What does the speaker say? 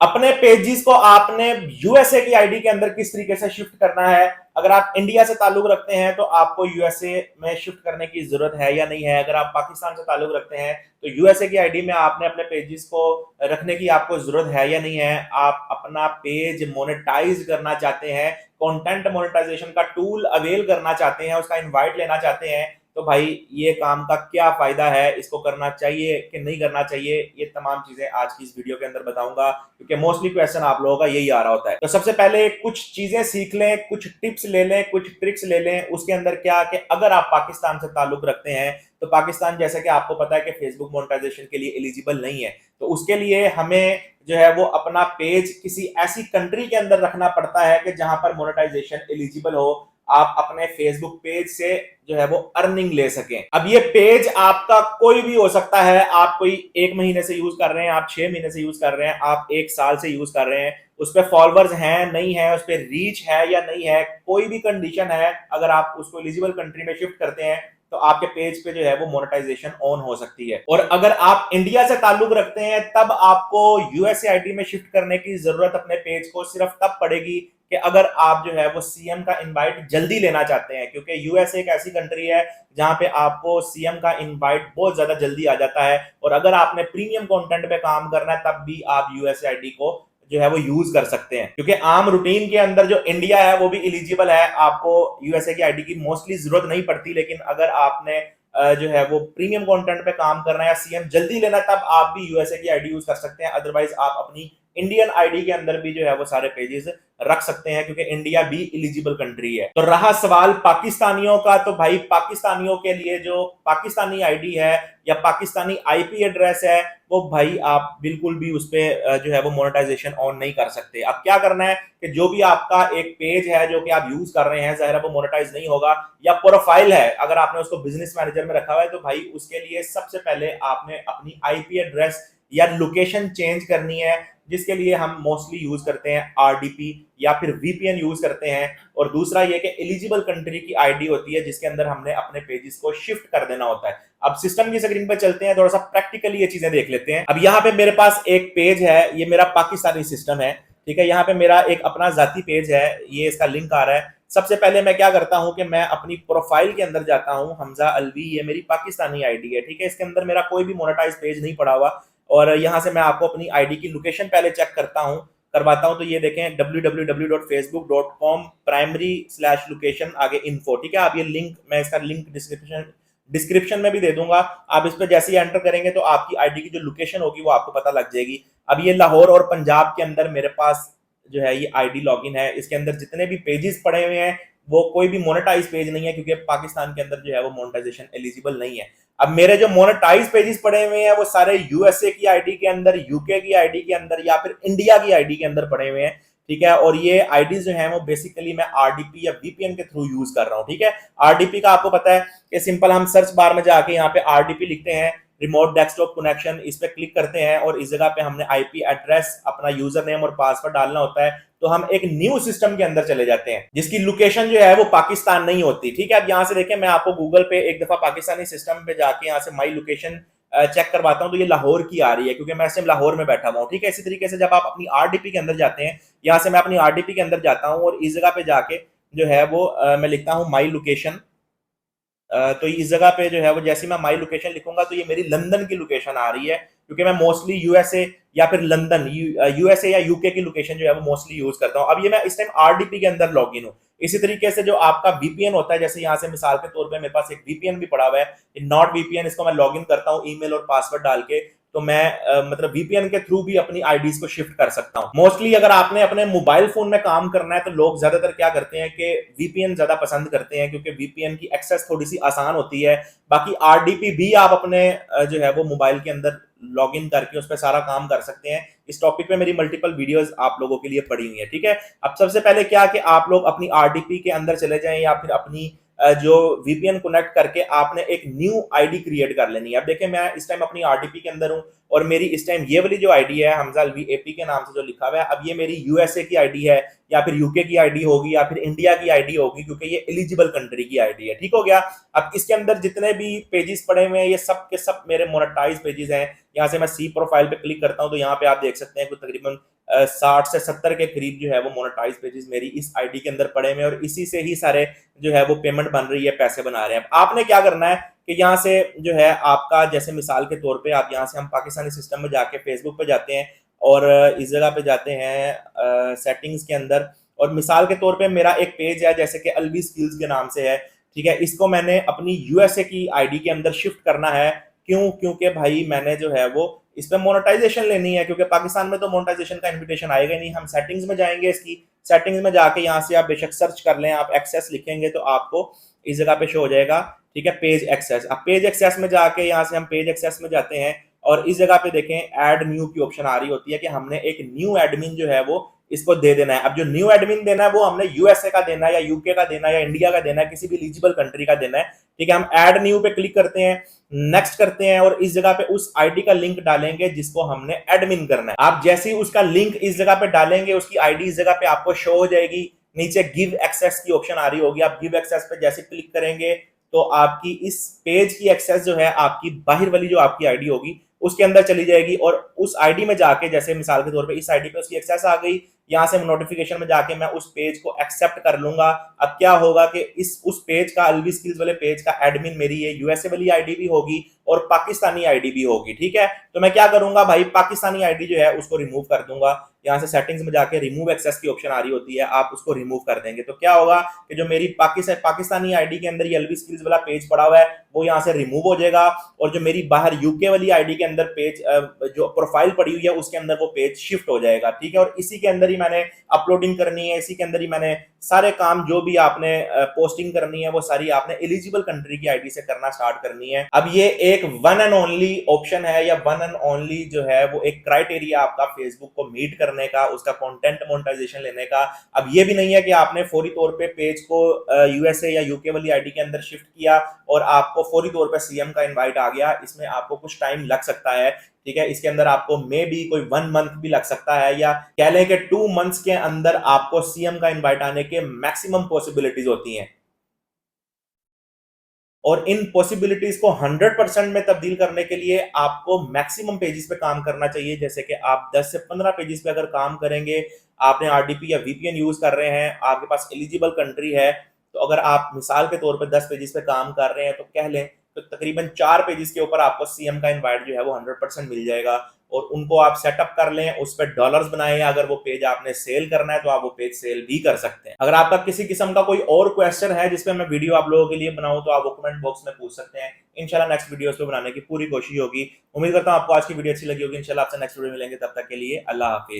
अपने पेजेस को आपने यूएसए की आईडी के अंदर किस तरीके से शिफ्ट करना है। अगर आप इंडिया से ताल्लुक रखते हैं तो आपको यूएसए में शिफ्ट करने की जरूरत है या नहीं है। अगर आप पाकिस्तान से ताल्लुक रखते हैं तो यूएसए की आईडी में आपने अपने पेजेस को रखने की आपको जरूरत है या नहीं है। आप अपना पेज मोनेटाइज करना चाहते हैं, कंटेंट मोनेटाइजेशन का टूल अवेल करना चाहते हैं, उसका इनवाइट लेना चाहते हैं, तो भाई ये काम का क्या फायदा है, इसको करना चाहिए कि नहीं करना चाहिए, ये तमाम चीजें आज की इस वीडियो के अंदर बताऊंगा, क्योंकि मोस्टली क्वेश्चन आप लोगों का यही आ रहा होता है। तो सबसे पहले कुछ चीजें सीख लें, कुछ टिप्स ले लें, कुछ ट्रिक्स ले लें। उसके अंदर क्या कि अगर आप पाकिस्तान से ताल्लुक रखते हैं तो पाकिस्तान जैसे कि आपको पता है कि फेसबुक मोनेटाइजेशन के लिए एलिजिबल नहीं है, तो उसके लिए हमें जो है वो अपना पेज किसी ऐसी कंट्री के अंदर रखना पड़ता है कि जहां पर मोनेटाइजेशन एलिजिबल हो, आप अपने फेसबुक पेज से जो है वो अर्निंग ले सकें। अब ये पेज आपका कोई भी हो सकता है, आप कोई 1 महीने से यूज कर रहे हैं, आप 6 महीने से यूज कर रहे हैं, आप 1 साल से यूज कर रहे हैं, उस पर फॉलोअर्स हैं नहीं है, उस पर रीच है या नहीं है, कोई भी कंडीशन है, अगर आप उसको एलिजिबल कंट्री में शिफ्ट करते हैं तो आपके पेज पे जो है वो मोनेटाइजेशन ऑन हो सकती है। और अगर आप इंडिया से ताल्लुक रखते हैं तब आपको यूएसए आईडी में शिफ्ट करने की जरूरत अपने पेज को सिर्फ तब पड़ेगी कि अगर आप जो है वो सीएम का इनवाइट जल्दी लेना चाहते हैं, क्योंकि यूएसए एक ऐसी कंट्री है जहां पे आपको सीएम का इनवाइट बहुत ज्यादा जल्दी आ जाता है। और अगर आपने प्रीमियम कंटेंट पे काम करना है तब भी आप यूएसए आईडी को जो है वो यूज कर सकते हैं, क्योंकि आम रूटीन के अंदर जो इंडिया है वो भी एलिजिबल है, आपको यूएसए की आईडी की मोस्टली जरूरत नहीं पड़ती। लेकिन अगर आपने जो है वो प्रीमियम कंटेंट पे काम करना है या सीएम जल्दी लेना, तब आप भी यूएसए की आईडी यूज कर सकते हैं। अदरवाइज आप अपनी इंडियन आईडी के अंदर भी जो है वो सारे पेजेस रख सकते हैं, क्योंकि इंडिया भी एलिजिबल कंट्री है। तो रहा सवाल पाकिस्तानियों का, तो भाई पाकिस्तानियों के लिए जो पाकिस्तानी आईडी है या पाकिस्तानी आईपी एड्रेस है, वो भाई आप बिल्कुल भी उस पर जो है वो मोनेटाइजेशन ऑन नहीं कर सकते। अब क्या करना है कि जो भी आपका एक पेज है जो कि आप यूज कर रहे हैं, जाहिर है वो मोनेटाइज नहीं होगा, या प्रोफाइल है अगर आपने उसको बिजनेस मैनेजर में रखा हुआ है, तो भाई उसके लिए सबसे पहले आपने अपनी आईपी एड्रेस या लोकेशन चेंज करनी है, जिसके लिए हम मोस्टली यूज करते हैं आरडीपी या फिर वीपीएन यूज करते हैं। और दूसरा ये कि एलिजिबल कंट्री की आईडी होती है जिसके अंदर हमने अपने पेजेस को शिफ्ट कर देना होता है। अब सिस्टम की स्क्रीन पे चलते हैं, थोड़ा सा प्रैक्टिकली ये चीजें देख लेते हैं। अब यहाँ पे मेरे पास एक पेज है, ये मेरा पाकिस्तानी सिस्टम है, ठीक है। यहाँ पे मेरा एक अपना जाती पेज है, ये इसका लिंक आ रहा है। सबसे पहले मैं क्या करता हूं कि मैं अपनी प्रोफाइल के अंदर जाता हूं, हमजा अलवी, ये मेरी पाकिस्तानी आईडी है, ठीक है। इसके अंदर मेरा कोई भी मोनेटाइज पेज नहीं पड़ा हुआ। और यहाँ से मैं आपको अपनी आईडी की लोकेशन पहले चेक करवाता हूँ। तो ये देखें www.facebook.com primary/location आगे info, ठीक है। आप ये लिंक, मैं इसका लिंक डिस्क्रिप्शन में भी दे दूंगा। आप इस पर जैसे ही एंटर करेंगे तो आपकी आईडी की जो लोकेशन होगी वो आपको पता लग जाएगी। अब ये लाहौर और पंजाब के अंदर मेरे पास जो है ये आईडी लॉगिन है। इसके अंदर जितने भी पेजेस पड़े हुए हैं वो कोई भी मोनेटाइज पेज नहीं है, क्योंकि पाकिस्तान के अंदर जो है वो मोनेटाइजेशन एलिजिबल नहीं है। अब मेरे जो मोनेटाइज पेजेस पड़े हुए हैं वो सारे यूएसए की आईडी के अंदर, यूके की आईडी के अंदर या फिर इंडिया की आईडी के अंदर पड़े हुए हैं, ठीक है। और ये आईडीज जो है वो बेसिकली मैं आरडीपी या वीपीएन के थ्रू यूज कर रहा हूँ, ठीक है। आरडीपी का आपको पता है कि सिंपल हम सर्च बार में जाके यहाँ पे आरडीपी लिखते हैं, रिमोट डेस्कटॉप कनेक्शन, इस पे क्लिक करते हैं और इस जगह पे हमने आईपी एड्रेस, अपना यूजर नेम और पासवर्ड डालना होता है। तो हम एक न्यू सिस्टम के अंदर चले जाते हैं जिसकी लोकेशन जो है वो पाकिस्तान नहीं होती, ठीक है। अब यहाँ से देखें, मैं आपको गूगल पे एक दफा पाकिस्तानी सिस्टम पे जाके यहाँ से माई लोकेशन चेक करवाता हूँ, तो ये लाहौर की आ रही है, क्योंकि मैं सिर्फ लाहौर में बैठा हुआ हूँ, ठीक है। इसी तरीके से जब आप अपनी आरडीपी के अंदर जाते हैं, यहाँ से मैं अपनी आरडीपी के अंदर जाता हूँ और इस जगह पे जाके जो है वो मैं लिखता हूँ माई लोकेशन। तो इस जगह पे जो है वो जैसे मैं माई लोकेशन लिखूंगा तो ये मेरी लंदन की लोकेशन आ रही है, क्योंकि मैं मोस्टली यूएसए या फिर लंदन, यूएसए या यूके की लोकेशन जो है वो मोस्टली यूज करता हूँ। अब ये मैं इस टाइम आरडीपी के अंदर लॉग इन हूँ। इसी तरीके से जो आपका वीपीएन होता है, जैसे यहाँ से मिसाल के तौर पे मेरे पास एक वीपीएन भी पड़ा हुआ है, नॉट वीपीएन, इसको मैं लॉग इन करता हूँ ईमेल और पासवर्ड डाल के, तो मैं मतलब वीपीएन के थ्रू भी अपनी आईडीज को शिफ्ट कर सकता हूं। मोस्टली अगर आपने अपने मोबाइल फोन में काम करना है तो लोग ज्यादातर क्या करते हैं कि वीपीएन ज्यादा पसंद करते हैं, क्योंकि वीपीएन की एक्सेस थोड़ी सी आसान होती है। बाकी आरडीपी भी आप अपने जो है वो मोबाइल के अंदर लॉग इन करके उस पर सारा काम कर सकते हैं। इस टॉपिक पे मेरी मल्टीपल वीडियोस आप लोगों के लिए पड़ी हुई है, ठीक है। अब सबसे पहले क्या कि आप लोग अपनी आरडीपी के अंदर चले जाएं या फिर अपनी जो वीपीएन कनेक्ट करके आपने एक न्यू आईडी क्रिएट कर लेनी है। अब देखिए, मैं इस टाइम अपनी आरडीपी के अंदर हूं और मेरी इस टाइम ये वाली जो आईडी है, हमजा अलवी एपी के नाम से जो लिखा हुआ है, अब ये मेरी यूएसए की आईडी है या फिर यूके की आईडी होगी या फिर इंडिया की आईडी होगी, क्योंकि ये एलिजिबल कंट्री की आईडी है, ठीक हो गया। अब इसके अंदर जितने भी पेजेस पड़े हुए हैं ये सब के सब मेरे मोनेटाइज पेजेस हैं। यहाँ से मैं सी प्रोफाइल पे क्लिक करता हूँ तो यहाँ पे आप देख सकते हैं कुछ तकरीबन 60 से 70 के करीब जो है वो मोनेटाइज पेजेस मेरी इस आईडी के अंदर पड़े हुए हैं और इसी से ही सारे जो है वो पेमेंट बन रही है, पैसे बना रहे हैं। आपने क्या करना है कि यहाँ से जो है आपका, जैसे मिसाल के तौर पे आप यहाँ से, हम पाकिस्तानी सिस्टम में जाके फेसबुक पे जाते हैं और इस जगह पे जाते हैं सेटिंग्स के अंदर, और मिसाल के तौर पे मेरा एक पेज है जैसे कि अलवी स्किल्स के नाम से है, ठीक है। इसको मैंने अपनी यूएसए की आईडी के अंदर शिफ्ट करना है। क्यों? क्योंकि भाई मैंने जो है वो इस पे मोनेटाइजेशन लेनी है, क्योंकि पाकिस्तान में तो मोनेटाइजेशन का इन्विटेशन आएगा नहीं। हम सेटिंग्स में जाएंगे, इसकी सेटिंग्स में जाके यहाँ से आप बेशक सर्च कर लें, आप एक्सेस लिखेंगे तो आपको इस जगह पे शो हो जाएगा, ठीक है, पेज एक्सेस। अब पेज एक्सेस में जाके यहाँ से हम पेज एक्सेस में जाते हैं और इस जगह पे देखें ऐड न्यू की ऑप्शन आ रही होती है कि हमने एक न्यू एडमिन जो है वो इसको दे देना है। अब जो न्यू एडमिन देना है वो हमने यूएसए का देना है या यूके का देना है या इंडिया का देना है, किसी भी एलिजिबल कंट्री का देना है, ठीक है। हम ऐड न्यू पे क्लिक करते हैं, नेक्स्ट करते हैं और इस जगह पे उस आईडी का लिंक डालेंगे जिसको हमने एडमिन करना है। आप जैसे ही उसका लिंक इस जगह पे डालेंगे, उसकी आईडी इस जगह पे आपको शो हो जाएगी। नीचे गिव एक्सेस की ऑप्शन आ रही होगी, आप गिव एक्सेस पे जैसे क्लिक करेंगे तो आपकी इस पेज की एक्सेस जो है आपकी बाहर वाली जो आपकी आईडी होगी उसके अंदर चली जाएगी और उस आईडी में जाके, जैसे मिसाल के तौर पे इस आईडी पे उसकी एक्सेस आ गई, यहाँ से नोटिफिकेशन में जाके मैं उस पेज को एक्सेप्ट कर लूंगा। अब क्या होगा कि उस पेज का, अलवी स्किल्स वाले पेज का एडमिन मेरी ये यूएसए वाली आईडी भी होगी और पाकिस्तानी आईडी भी होगी, ठीक है। तो मैं क्या करूंगा भाई, पाकिस्तानी आईडी जो है उसको रिमूव कर दूंगा। यहाँ से सेटिंग्स में जाके रिमूव एक्सेस की ऑप्शन आ रही होती है, आप उसको रिमूव कर देंगे तो क्या होगा कि जो मेरी पाकिस्तानी आईडी के अंदर ये अलवी स्किल्स वाला पेज पड़ा हुआ है वो यहाँ से रिमूव हो जाएगा और जो मेरी बाहर यूके वाली आईडी के अंदर पेज जो प्रोफाइल पड़ी हुई है उसके अंदर वो पेज शिफ्ट हो जाएगा, ठीक है। और इसी के अंदर ही मैंने अपलोडिंग करनी है, इसी के अंदर ही मैंने सारे काम जो भी आपने पोस्टिंग करनी है वो सारी आपने एलिजिबल कंट्री की आईडी से करना स्टार्ट करनी है। अब ये एक वन एंड ओनली ऑप्शन है या वन एंड ओनली जो है वो एक क्राइटेरिया आपका फेसबुक को मीट करने का, उसका कंटेंट मोनेटाइजेशन लेने का। अब ये भी नहीं है कि आपने फौरी तौर पे पेज को यूएसए या यूके वाली आईडी के अंदर शिफ्ट किया और आपको फौरी तौर पे सीएम का इनवाइट आ गया। इसमें आपको कुछ टाइम लग सकता है, ठीक है। इसके अंदर आपको मे बी कोई 1 मंथ भी लग सकता है या कह लें कि 2 मंथ्स के अंदर आपको सीएम का इनवाइट आने के मैक्सिमम पॉसिबिलिटीज होती हैं। और इन पॉसिबिलिटीज को 100% में तब्दील करने के लिए आपको मैक्सिमम पेजेस पे काम करना चाहिए। जैसे कि आप 10 से 15 पेजेस पे अगर काम करेंगे, आपने आरडीपी या वीपीएन यूज कर रहे हैं, आपके पास एलिजिबल कंट्री है, तो अगर आप मिसाल के तौर पे 10 पेजेस पे काम कर रहे हैं तो कह लें तो तकरीबन 4 पेजेस के ऊपर आपको सीएम का इनवाइट जो है वो 100% मिल जाएगा और उनको आप सेटअप कर लें, उस पर डॉलर्स बनाएं। अगर वो पेज आपने सेल करना है तो आप वो पेज सेल भी कर सकते हैं। अगर आपका किसी किस्म का कोई और क्वेश्चन है जिसपे मैं वीडियो आप लोगों के लिए बनाऊं तो आप वो कमेंट बॉक्स में पूछ सकते हैं। इंशाल्लाह नेक्स्ट वीडियो पे बनाने की पूरी कोशिश होगी। उम्मीद करता हूं आपको आज की वीडियो अच्छी लगी होगी। इंशाल्लाह आपसे नेक्स्ट वीडियो मिलेंगे, तब तक के लिए अल्लाह हाफिज।